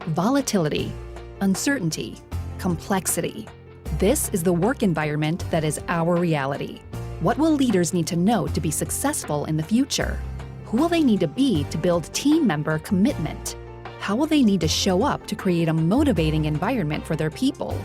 Volatility, uncertainty, complexity. This is the work environment that is our reality. What will leaders need to know to be successful in the future? Who will they need to be to build team member commitment? How will they need to show up to create a motivating environment for their people?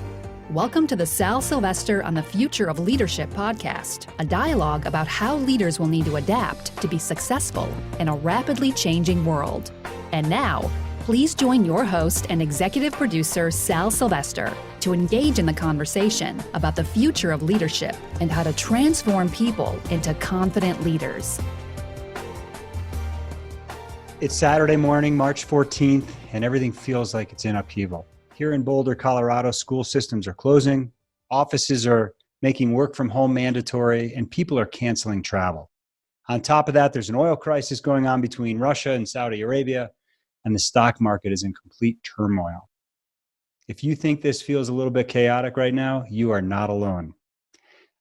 Welcome to the Sal Silvester on the Future of Leadership podcast, a dialogue about how leaders will need to adapt to be successful in a rapidly changing world. And now, please join your host and executive producer, Sal Silvester, to engage in the conversation about the future of leadership and how to transform people into confident leaders. It's Saturday morning, March 14th, and everything feels like it's in upheaval. Here in Boulder, Colorado, school systems are closing, offices are making work from home mandatory, and people are canceling travel. On top of that, there's an oil crisis going on between Russia and Saudi Arabia, and the stock market is in complete turmoil. If you think this feels a little bit chaotic right now, you are not alone.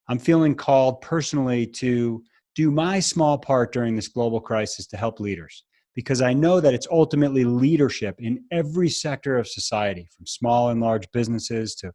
I'm feeling called personally to do my small part during this global crisis to help leaders, because I know that it's ultimately leadership in every sector of society, from small and large businesses to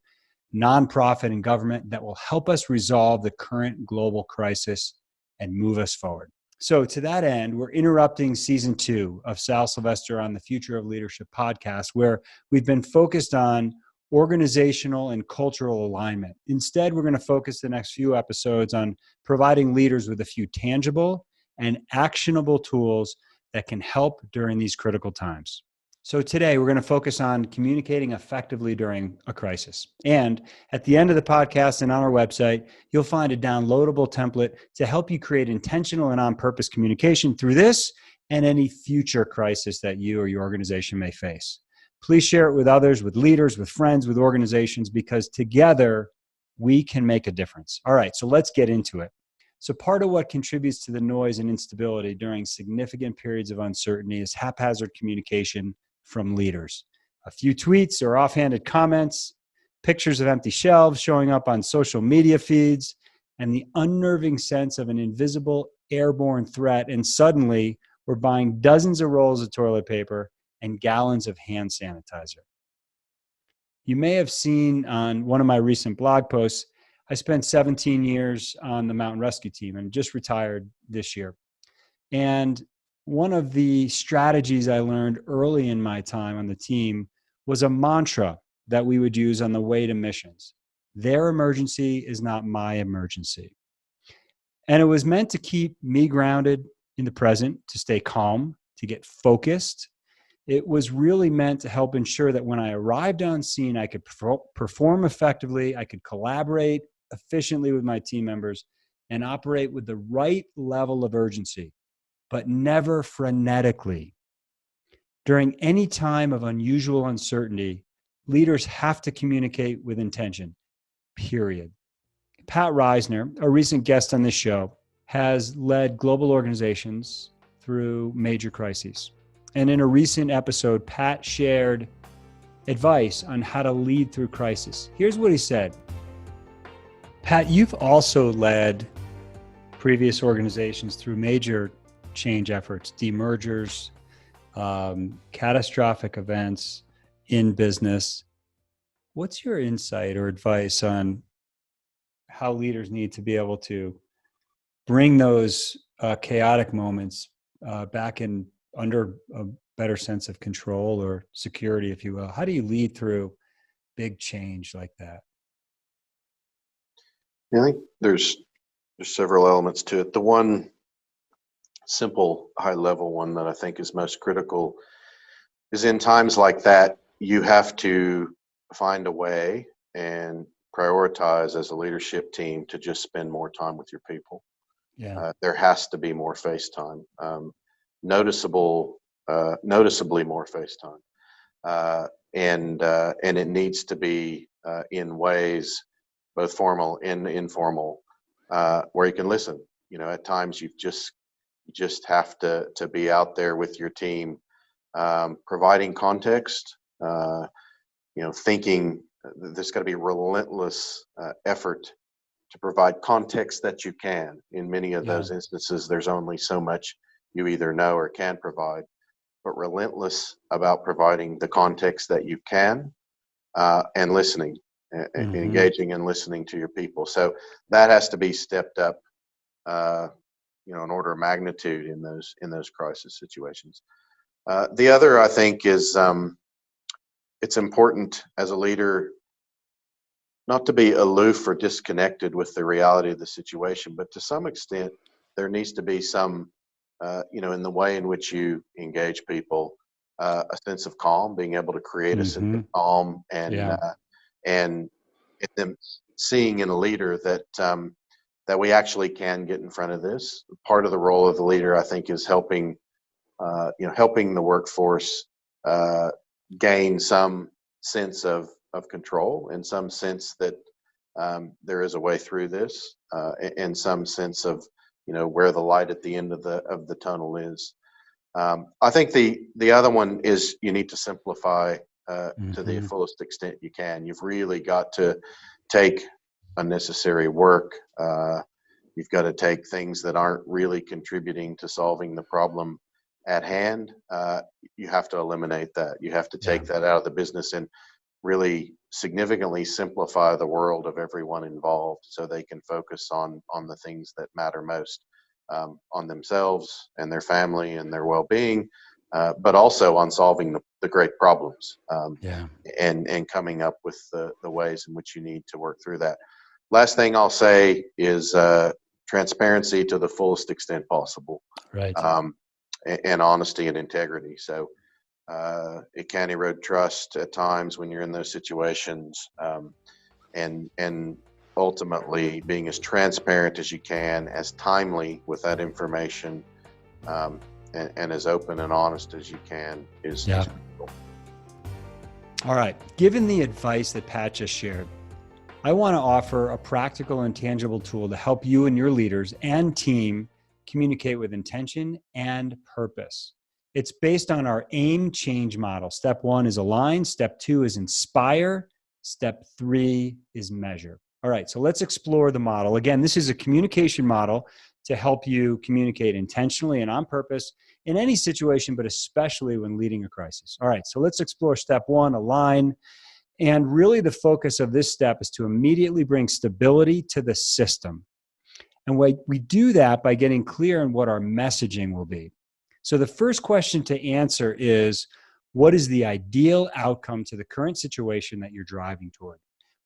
nonprofit and government, that will help us resolve the current global crisis and move us forward. So to that end, we're interrupting season 2 of Sal Silvester on the Future of Leadership podcast, where we've been focused on organizational and cultural alignment. Instead, we're going to focus the next few episodes on providing leaders with a few tangible and actionable tools that can help during these critical times. So today, we're going to focus on communicating effectively during a crisis. And at the end of the podcast and on our website, you'll find a downloadable template to help you create intentional and on-purpose communication through this and any future crisis that you or your organization may face. Please share it with others, with leaders, with friends, with organizations, because together we can make a difference. All right, so let's get into it. So part of what contributes to the noise and instability during significant periods of uncertainty is haphazard communication from leaders. A few tweets or offhanded comments, pictures of empty shelves showing up on social media feeds, and the unnerving sense of an invisible airborne threat. And suddenly we're buying dozens of rolls of toilet paper and gallons of hand sanitizer. You may have seen on one of my recent blog posts, I spent 17 years on the mountain rescue team and just retired this year. And one of the strategies I learned early in my time on the team was a mantra that we would use on the way to missions. Their emergency is not my emergency. And it was meant to keep me grounded in the present, to stay calm, to get focused. It was really meant to help ensure that when I arrived on scene, I could perform effectively, I could collaborate efficiently with my team members, and operate with the right level of urgency, but never frenetically. During any time of unusual uncertainty, leaders have to communicate with intention, period. Pat Reisner, a recent guest on this show, has led global organizations through major crises. And in a recent episode, Pat shared advice on how to lead through crisis. Here's what he said. Pat, you've also led previous organizations through major change efforts, demergers, catastrophic events in business. What's your insight or advice on how leaders need to be able to bring those chaotic moments back in under a better sense of control or security, if you will? How do you lead through big change like that? I think there's several elements to it. The one simple high-level one that I think is most critical is in times like that, you have to find a way and prioritize as a leadership team to just spend more time with your people. Yeah. There has to be more face time, noticeably more face time, and it needs to be in ways both formal and informal, where you can listen. You know, at times you just have to be out there with your team, providing context. Thinking there's got to be relentless effort to provide context that you can. In many of those instances, there's only so much you either know or can provide. but relentless about providing the context that you can, and listening, engaging and listening to your people. So that has to be stepped up, an order of magnitude in those crisis situations. The other, I think, is it's important as a leader not to be aloof or disconnected with the reality of the situation, but to some extent, there needs to be some, in the way in which you engage people, a sense of calm, being able to create a sense of calm, and them seeing in a leader that we actually can get in front of this. Part of the role of the leader, I think, is helping the workforce gain some sense of control, and some sense that there is a way through this, and some sense of where the light at the end of the tunnel is. I think the other one is you need to simplify to the fullest extent you can. You've really got to take unnecessary work. You've got to take things that aren't really contributing to solving the problem at hand. You have to eliminate that. You have to take that out of the business and really significantly simplify the world of everyone involved, so they can focus on the things that matter most, on themselves and their family and their well-being, but also on solving the great problems, and coming up with the ways in which you need to work through that. Last thing I'll say is transparency to the fullest extent possible, and honesty and integrity. So it can erode trust at times when you're in those situations, and ultimately being as transparent as you can, as timely with that information, and as open and honest as you can is critical. All right. Given the advice that Pat just shared, I want to offer a practical and tangible tool to help you and your leaders and team communicate with intention and purpose. It's based on our AIM change model. Step 1 is align. Step 2 is inspire. Step 3 is measure. All right, so let's explore the model. Again, this is a communication model to help you communicate intentionally and on purpose in any situation, but especially when leading a crisis. All right, so let's explore step 1, align. And really the focus of this step is to immediately bring stability to the system. And we do that by getting clear on what our messaging will be. So the first question to answer is, what is the ideal outcome to the current situation that you're driving toward?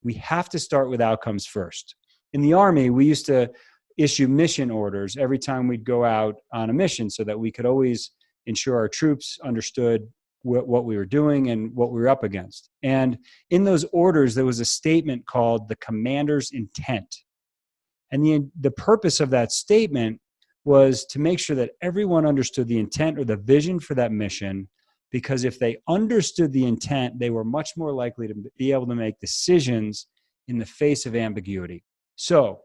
We have to start with outcomes first. In the Army, we used to issue mission orders every time we'd go out on a mission, so that we could always ensure our troops understood what we were doing and what we were up against. And in those orders, there was a statement called the commander's intent. And the purpose of that statement was to make sure that everyone understood the intent or the vision for that mission, because if they understood the intent, they were much more likely to be able to make decisions in the face of ambiguity. So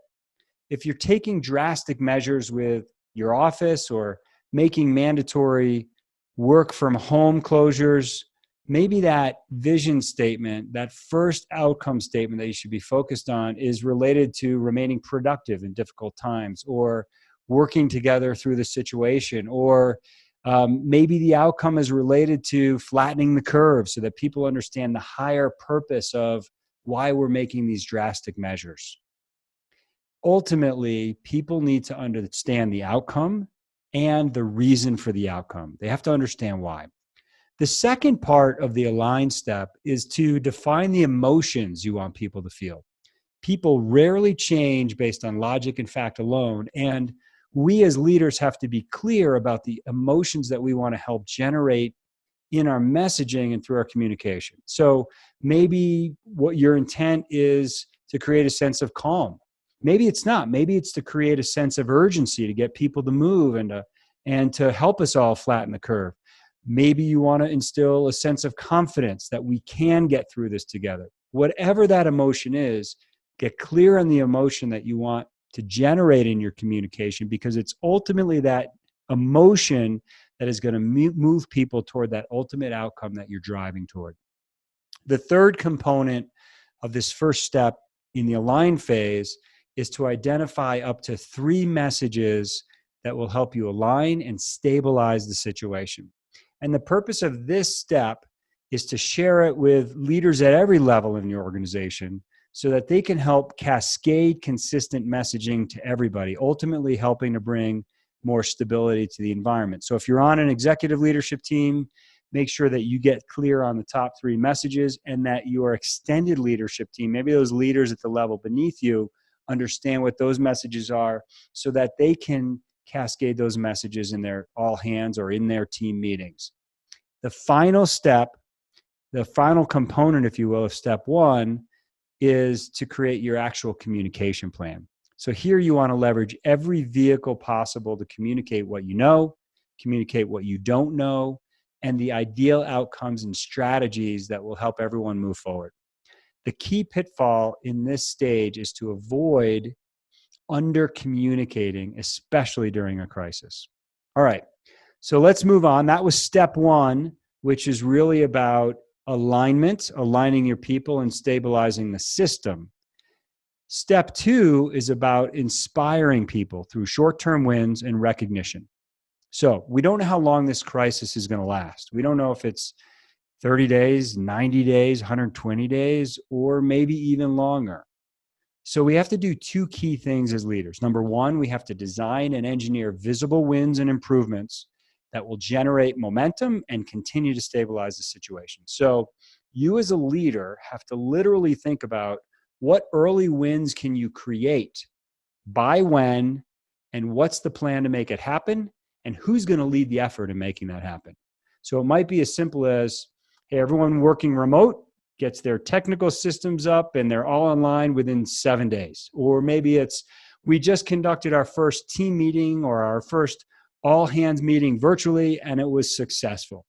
if you're taking drastic measures with your office or making mandatory work from home closures, maybe that vision statement, that first outcome statement that you should be focused on, is related to remaining productive in difficult times, or working together through the situation, or maybe the outcome is related to flattening the curve so that people understand the higher purpose of why we're making these drastic measures. Ultimately, people need to understand the outcome and the reason for the outcome. They have to understand why. The second part of the align step is to define the emotions you want people to feel. People rarely change based on logic and fact alone, and we as leaders have to be clear about the emotions that we want to help generate in our messaging and through our communication. So maybe what your intent is to create a sense of calm. Maybe it's not. Maybe it's to create a sense of urgency, to get people to move and to help us all flatten the curve. Maybe you want to instill a sense of confidence that we can get through this together. Whatever that emotion is, get clear on the emotion that you want to generate in your communication, because it's ultimately that emotion that is going to move people toward that ultimate outcome that you're driving toward. The third component of this first step in the align phase is to identify up to 3 messages that will help you align and stabilize the situation. And the purpose of this step is to share it with leaders at every level in your organization so that they can help cascade consistent messaging to everybody, ultimately helping to bring more stability to the environment. So if you're on an executive leadership team, make sure that you get clear on the top 3 messages, and that your extended leadership team, maybe those leaders at the level beneath you, understand what those messages are so that they can cascade those messages in their all hands or in their team meetings. The final step, the final component, if you will, of step 1 is to create your actual communication plan. So here you want to leverage every vehicle possible to communicate what you know, communicate what you don't know, and the ideal outcomes and strategies that will help everyone move forward. The key pitfall in this stage is to avoid under-communicating, especially during a crisis. All right, so let's move on. That was step 1, which is really about alignment, aligning your people and stabilizing the system. Step 2 is about inspiring people through short-term wins and recognition. So we don't know how long this crisis is going to last. We don't know if it's 30 days, 90 days, 120 days, or maybe even longer. So we have to do 2 key things as leaders. Number 1, we have to design and engineer visible wins and improvements that will generate momentum and continue to stabilize the situation. So you as a leader have to literally think about what early wins can you create, by when, and what's the plan to make it happen, and who's going to lead the effort in making that happen. So it might be as simple as, hey, everyone working remote gets their technical systems up and they're all online within 7 days. Or maybe it's, we just conducted our first team meeting or our first all hands meeting virtually and it was successful.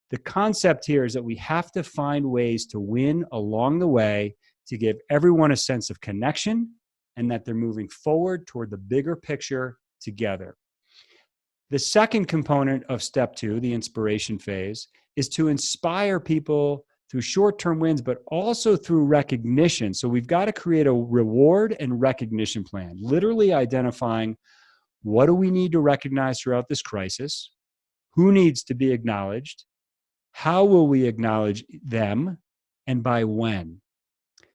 The concept here is that we have to find ways to win along the way to give everyone a sense of connection and that they're moving forward toward the bigger picture together. The second component of step 2, the inspiration phase, is to inspire people through short-term wins, but also through recognition. So we've got to create a reward and recognition plan, literally identifying what do we need to recognize throughout this crisis, who needs to be acknowledged, how will we acknowledge them, and by when.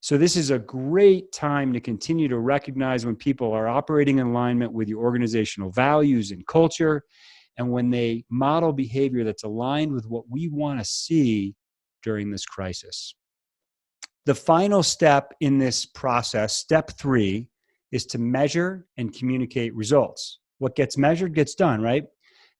So this is a great time to continue to recognize when people are operating in alignment with your organizational values and culture, and when they model behavior that's aligned with what we want to see during this crisis. The final step in this process, step 3, is to measure and communicate results. What gets measured gets done, right?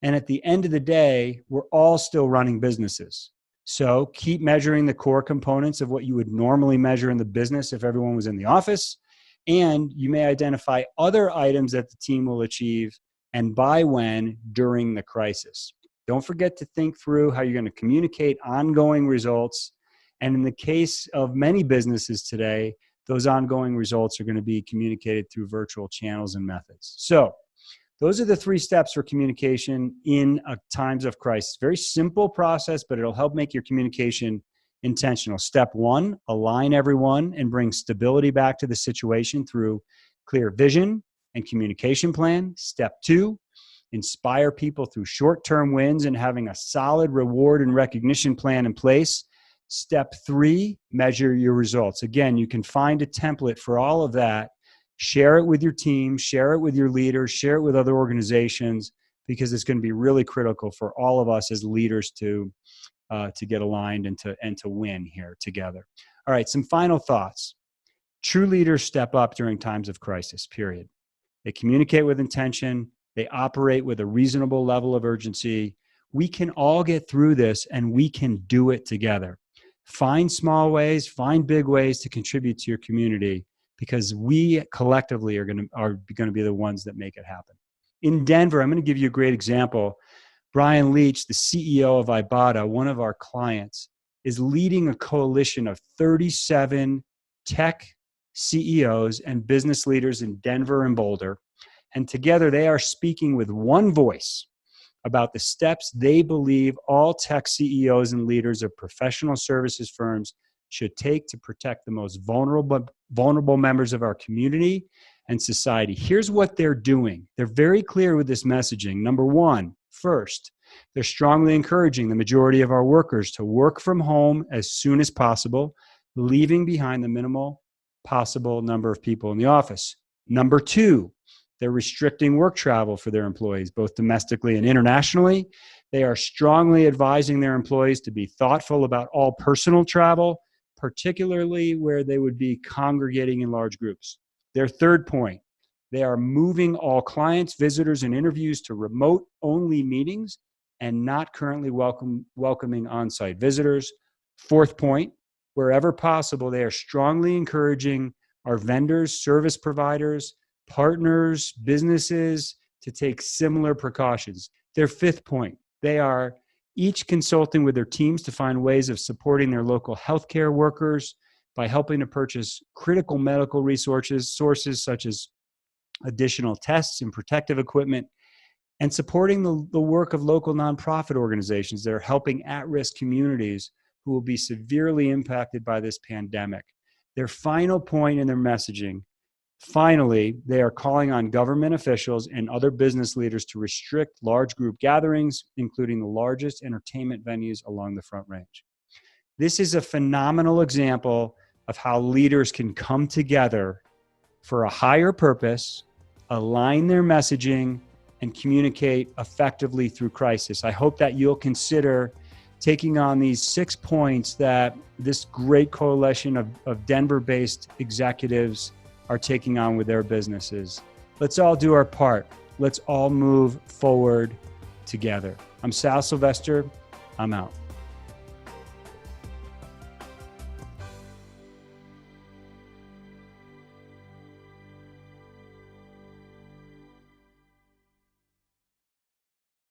And at the end of the day, we're all still running businesses. So keep measuring the core components of what you would normally measure in the business if everyone was in the office. And you may identify other items that the team will achieve and by when during the crisis. Don't forget to think through how you're going to communicate ongoing results. And in the case of many businesses today, those ongoing results are going to be communicated through virtual channels and methods. So those are the 3 steps for communication in times of crisis. Very simple process, but it'll help make your communication intentional. Step 1, align everyone and bring stability back to the situation through clear vision and communication plan. Step 2, inspire people through short-term wins and having a solid reward and recognition plan in place. Step 3, measure your results. Again, you can find a template for all of that. Share it with your team, share it with your leaders, share it with other organizations, because it's going to be really critical for all of us as leaders to get aligned and to win here together. All right, some final thoughts. True leaders step up during times of crisis, period. They communicate with intention. They operate with a reasonable level of urgency. We can all get through this and we can do it together. Find small ways, find big ways to contribute to your community, because we collectively are going to be the ones that make it happen. In Denver, I'm going to give you a great example. Brian Leach, the CEO of Ibotta, one of our clients, is leading a coalition of 37 tech CEOs and business leaders in Denver and Boulder. And together they are speaking with one voice about the steps they believe all tech CEOs and leaders of professional services firms should take to protect the most vulnerable members of our community and society. Here's what they're doing. They're very clear with this messaging. Number 1, first, They're strongly encouraging the majority of our workers to work from home as soon as possible, leaving behind the minimal possible number of people in the office. Number two, they're restricting work travel for their employees, both domestically and internationally. They are strongly advising their employees to be thoughtful about all personal travel, particularly where they would be congregating in large groups. Their third point, they are moving all clients, visitors, and interviews to remote-only meetings and not currently welcoming on-site visitors. Fourth point, wherever possible, they are strongly encouraging our vendors, service providers, partners, businesses to take similar precautions. Their fifth point, they are each consulting with their teams to find ways of supporting their local healthcare workers by helping to purchase critical medical resources, sources such as additional tests and protective equipment, and supporting the work of local nonprofit organizations that are helping at-risk communities who will be severely impacted by this pandemic. Their final point in their messaging, finally, they are calling on government officials and other business leaders to restrict large group gatherings, including the largest entertainment venues along the Front Range. This is a phenomenal example of how leaders can come together for a higher purpose, align their messaging, and communicate effectively through crisis. I hope that you'll consider taking on these 6 points that this great coalition of Denver-based executives are taking on with their businesses. Let's all do our part. Let's all move forward together. I'm Sal Silvester. I'm out.